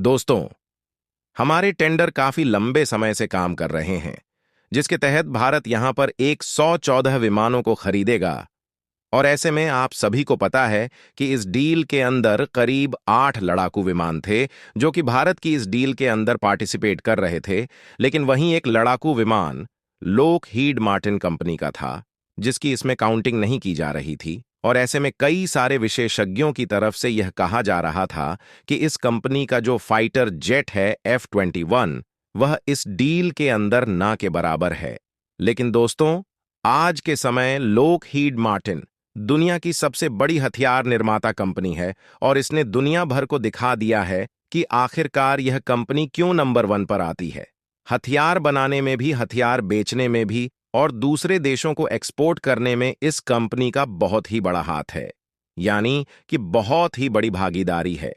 दोस्तों, हमारे टेंडर काफी लंबे समय से काम कर रहे हैं, जिसके तहत भारत यहां पर 114 विमानों को खरीदेगा। और ऐसे में आप सभी को पता है कि इस डील के अंदर करीब 8 लड़ाकू विमान थे, जो कि भारत की इस डील के अंदर पार्टिसिपेट कर रहे थे। लेकिन वहीं एक लड़ाकू विमान लॉकहीड मार्टिन कंपनी का था, जिसकी इसमें काउंटिंग नहीं की जा रही थी। और ऐसे में कई सारे विशेषज्ञों की तरफ से यह कहा जा रहा था कि इस कंपनी का जो फाइटर जेट है F-21, वह इस डील के अंदर ना के बराबर है। लेकिन दोस्तों, आज के समय लॉकहीड मार्टिन दुनिया की सबसे बड़ी हथियार निर्माता कंपनी है, और इसने दुनिया भर को दिखा दिया है कि आखिरकार यह कंपनी क्यों नंबर 1 पर आती है। हथियार बनाने में भी, हथियार बेचने में भी, और दूसरे देशों को एक्सपोर्ट करने में इस कंपनी का बहुत ही बड़ा हाथ है, यानी कि बहुत ही बड़ी भागीदारी है।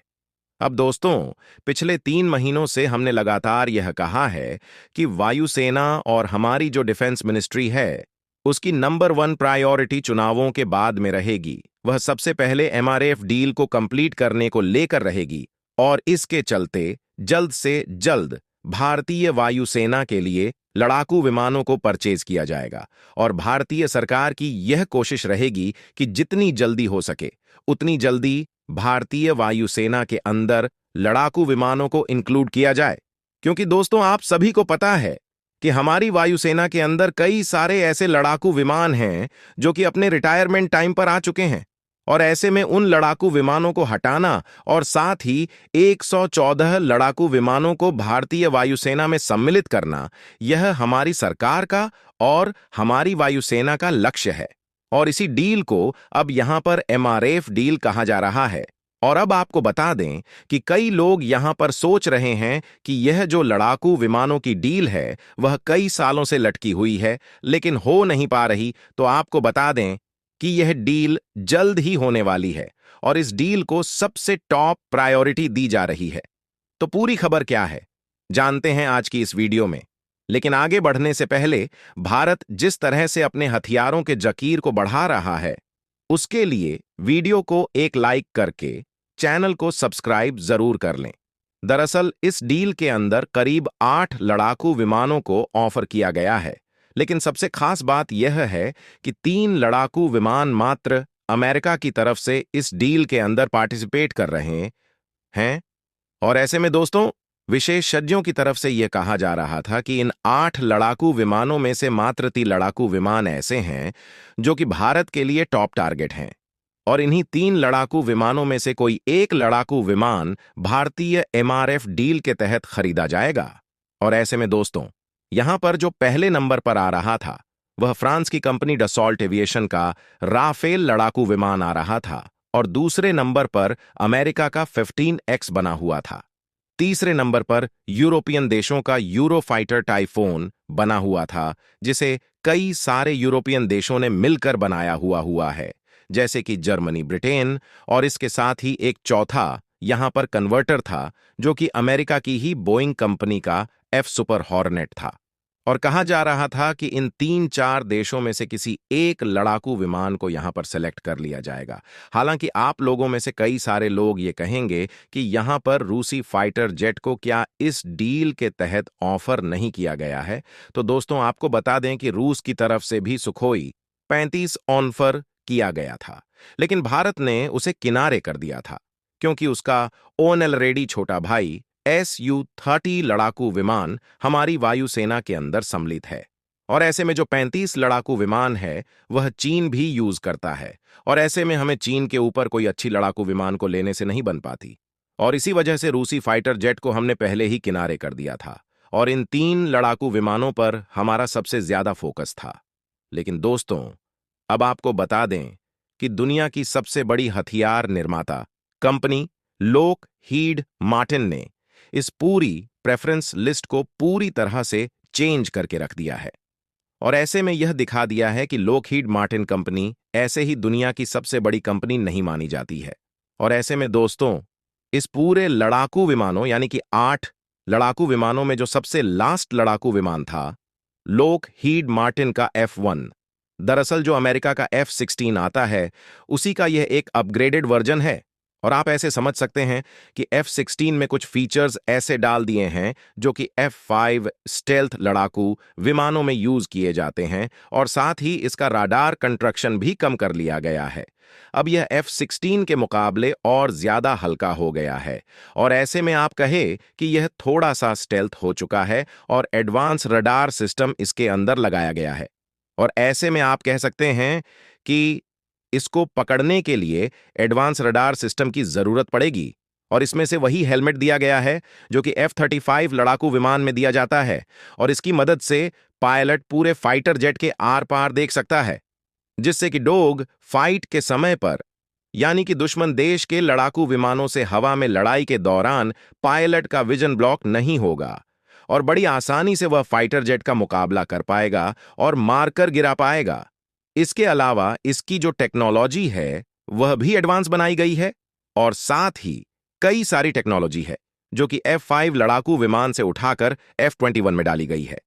अब दोस्तों, पिछले 3 महीनों से हमने लगातार यह कहा है कि वायुसेना और हमारी जो डिफेंस मिनिस्ट्री है, उसकी नंबर 1 प्रायोरिटी चुनावों के बाद में रहेगी। वह सबसे पहले MRF डील को कंप्लीट करने को लेकर रहेगी, और इसके चलते जल्द से जल्द भारतीय वायुसेना के लिए लड़ाकू विमानों को परचेज किया जाएगा। और भारतीय सरकार की यह कोशिश रहेगी कि जितनी जल्दी हो सके उतनी जल्दी भारतीय वायुसेना के अंदर लड़ाकू विमानों को इंक्लूड किया जाए। क्योंकि दोस्तों, आप सभी को पता है कि हमारी वायुसेना के अंदर कई सारे ऐसे लड़ाकू विमान हैं जो कि अपने रिटायरमेंट टाइम पर आ चुके हैं। और ऐसे में उन लड़ाकू विमानों को हटाना और साथ ही 114 लड़ाकू विमानों को भारतीय वायुसेना में सम्मिलित करना, यह हमारी सरकार का और हमारी वायुसेना का लक्ष्य है। और इसी डील को अब यहां पर MRF डील कहा जा रहा है। और अब आपको बता दें कि कई लोग यहां पर सोच रहे हैं कि यह जो लड़ाकू विमानों की डील है, वह कई सालों से लटकी हुई है, लेकिन हो नहीं पा रही। तो आपको बता दें कि यह डील जल्द ही होने वाली है, और इस डील को सबसे टॉप प्रायोरिटी दी जा रही है। तो पूरी खबर क्या है, जानते हैं आज की इस वीडियो में। लेकिन आगे बढ़ने से पहले, भारत जिस तरह से अपने हथियारों के जकीर को बढ़ा रहा है, उसके लिए वीडियो को एक लाइक करके चैनल को सब्सक्राइब जरूर कर लें। दरअसल इस डील के अंदर करीब 8 लड़ाकू विमानों को ऑफर किया गया है। लेकिन सबसे खास बात यह है कि 3 लड़ाकू विमान मात्र अमेरिका की तरफ से इस डील के अंदर पार्टिसिपेट कर रहे हैं। और ऐसे में दोस्तों, विशेषज्ञों की तरफ से यह कहा जा रहा था कि इन 8 लड़ाकू विमानों में से मात्र 3 लड़ाकू विमान ऐसे हैं जो कि भारत के लिए टॉप टारगेट हैं। और इन्हीं 3 लड़ाकू विमानों में से कोई एक लड़ाकू विमान भारतीय MRF डील के तहत खरीदा जाएगा। और ऐसे में दोस्तों, यहां पर जो पहले नंबर पर आ रहा था, वह फ्रांस की कंपनी डसॉल्ट एविएशन का राफेल लड़ाकू विमान आ रहा था, और दूसरे नंबर पर अमेरिका का 15X बना हुआ था। तीसरे नंबर पर यूरोपियन देशों का यूरोफाइटर टाइफोन बना हुआ था, जिसे कई सारे यूरोपियन देशों ने मिलकर बनाया हुआ है, जैसे कि जर्मनी, ब्रिटेन। और इसके साथ ही एक चौथा यहां पर कन्वर्टर था, जो कि अमेरिका की ही बोइंग कंपनी का F सुपर हॉर्नेट था। और कहा जा रहा था कि इन 3-4 देशों में से किसी एक लड़ाकू विमान को यहां पर सेलेक्ट कर लिया जाएगा। हालांकि आप लोगों में से कई सारे लोग ये कहेंगे कि यहां पर रूसी फाइटर जेट को क्या इस डील के तहत ऑफर नहीं किया गया है। तो दोस्तों, आपको बता दें कि रूस की तरफ से भी सुखोई 35 ऑफर किया गया था, लेकिन भारत ने उसे किनारे कर दिया था, क्योंकि उसका ऑलरेडी छोटा भाई Su-30 लड़ाकू विमान हमारी वायुसेना के अंदर सम्मिलित है। और ऐसे में जो 35 लड़ाकू विमान है, वह चीन भी यूज करता है। और ऐसे में हमें चीन के ऊपर कोई अच्छी लड़ाकू विमान को लेने से नहीं बन पाती। और इसी वजह से रूसी फाइटर जेट को हमने पहले ही किनारे कर दिया था, और इन 3 लड़ाकू विमानों पर हमारा सबसे ज्यादा फोकस था। लेकिन दोस्तों, अब आपको बता दें कि दुनिया की सबसे बड़ी हथियार निर्माता कंपनी लॉकहीड मार्टिन ने इस पूरी प्रेफरेंस लिस्ट को पूरी तरह से चेंज करके रख दिया है। और ऐसे में यह दिखा दिया है कि लॉकहीड मार्टिन कंपनी ऐसे ही दुनिया की सबसे बड़ी कंपनी नहीं मानी जाती है। और ऐसे में दोस्तों, इस पूरे लड़ाकू विमानों यानी कि 8 लड़ाकू विमानों में जो सबसे लास्ट लड़ाकू विमान था, लॉकहीड मार्टिन का F-1, दरअसल जो अमेरिका का F-16 आता है, उसी का यह एक अपग्रेडेड वर्जन है। और आप ऐसे समझ सकते हैं कि F-16 में कुछ फीचर्स ऐसे डाल दिए हैं जो कि F-5 स्टेल्थ लड़ाकू विमानों में यूज किए जाते हैं, और साथ ही इसका राडार कंस्ट्रक्शन भी कम कर लिया गया है। अब यह F-16 के मुकाबले और ज्यादा हल्का हो गया है, और ऐसे में आप कहे कि यह थोड़ा सा स्टेल्थ हो चुका है और एडवांस रडार सिस्टम इसके अंदर लगाया गया है। और ऐसे में आप कह सकते हैं कि इसको पकड़ने के लिए एडवांस रडार सिस्टम की जरूरत पड़ेगी, और इसमें से वही हेलमेट दिया गया है जो कि F-35 लड़ाकू विमान में दिया जाता है, और इसकी मदद से पायलट पूरे फाइटर जेट के आर पार देख सकता है, जिससे कि डोग फाइट के समय पर, यानी कि दुश्मन देश के लड़ाकू विमानों से हवा में लड़ाई के दौरान पायलट का विजन ब्लॉक नहीं होगा, और बड़ी आसानी से वह फाइटर जेट का मुकाबला कर पाएगा और मारकर गिरा पाएगा। इसके अलावा इसकी जो टेक्नोलॉजी है वह भी एडवांस बनाई गई है, और साथ ही कई सारी टेक्नोलॉजी है जो कि F-5 लड़ाकू विमान से उठाकर F-21 में डाली गई है।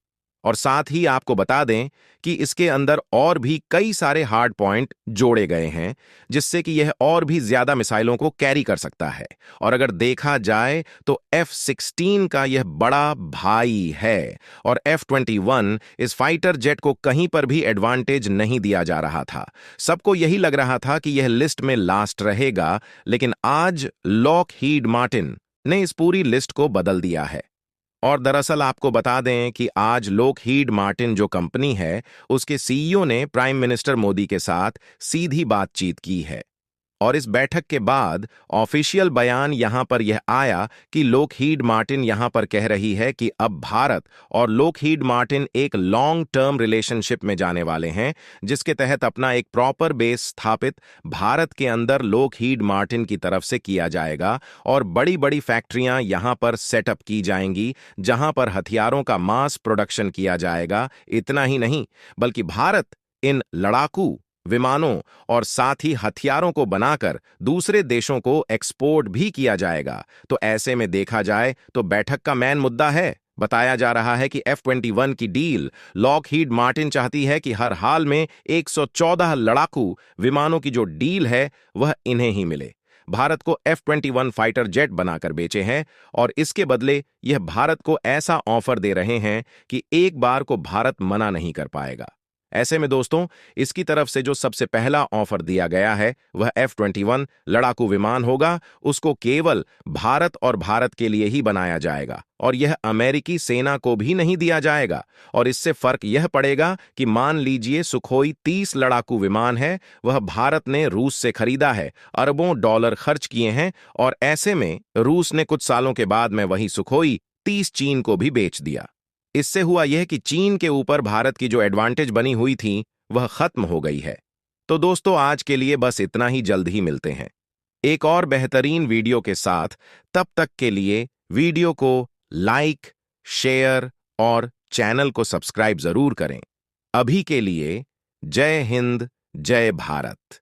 और साथ ही आपको बता दें कि इसके अंदर और भी कई सारे हार्ड पॉइंट जोड़े गए हैं, जिससे कि यह और भी ज्यादा मिसाइलों को कैरी कर सकता है। और अगर देखा जाए तो F-16 का यह बड़ा भाई है, और F-21 इस फाइटर जेट को कहीं पर भी एडवांटेज नहीं दिया जा रहा था। सबको यही लग रहा था कि यह लिस्ट में लास्ट रहेगा, लेकिन आज लॉकहीड मार्टिन ने इस पूरी लिस्ट को बदल दिया है। और दरअसल आपको बता दें कि आज लॉकहीड मार्टिन जो कंपनी है, उसके सीईओ ने प्राइम मिनिस्टर मोदी के साथ सीधी बातचीत की है। और इस बैठक के बाद ऑफिशियल बयान यहां पर यह आया कि लॉकहीड मार्टिन यहां पर कह रही है कि अब भारत और लॉकहीड मार्टिन एक लॉन्ग टर्म रिलेशनशिप में जाने वाले हैं, जिसके तहत अपना एक प्रॉपर बेस स्थापित भारत के अंदर लॉकहीड मार्टिन की तरफ से किया जाएगा, और बड़ी बड़ी फैक्ट्रियां यहां पर सेटअप की जाएंगी जहां पर हथियारों का मास प्रोडक्शन किया जाएगा। इतना ही नहीं, बल्कि भारत इन लड़ाकू विमानों और साथ ही हथियारों को बनाकर दूसरे देशों को एक्सपोर्ट भी किया जाएगा। तो ऐसे में देखा जाए तो बैठक का मेन मुद्दा है। बताया जा रहा है कि F-21 की डील लॉकहीड मार्टिन चाहती है कि हर हाल में 114 लड़ाकू विमानों की जो डील है वह इन्हें ही मिले। भारत को F-21 फाइटर जेट बनाकर बेचे हैं, और इसके बदले यह भारत को ऐसा ऑफर दे रहे हैं कि एक बार को भारत मना नहीं कर पाएगा। ऐसे में दोस्तों, इसकी तरफ से जो सबसे पहला ऑफर दिया गया है वह F-21 लड़ाकू विमान होगा। उसको केवल भारत और भारत के लिए ही बनाया जाएगा, और यह अमेरिकी सेना को भी नहीं दिया जाएगा। और इससे फर्क यह पड़ेगा कि मान लीजिए सुखोई 30 लड़ाकू विमान है, वह भारत ने रूस से खरीदा है, अरबों डॉलर खर्च किए हैं, और ऐसे में रूस ने कुछ सालों के बाद में वही सुखोई 30 चीन को भी बेच दिया। इससे हुआ यह कि चीन के ऊपर भारत की जो एडवांटेज बनी हुई थी वह खत्म हो गई है। तो दोस्तों, आज के लिए बस इतना ही। जल्द ही मिलते हैं एक और बेहतरीन वीडियो के साथ। तब तक के लिए वीडियो को लाइक, शेयर और चैनल को सब्सक्राइब जरूर करें। अभी के लिए जय हिंद, जय भारत।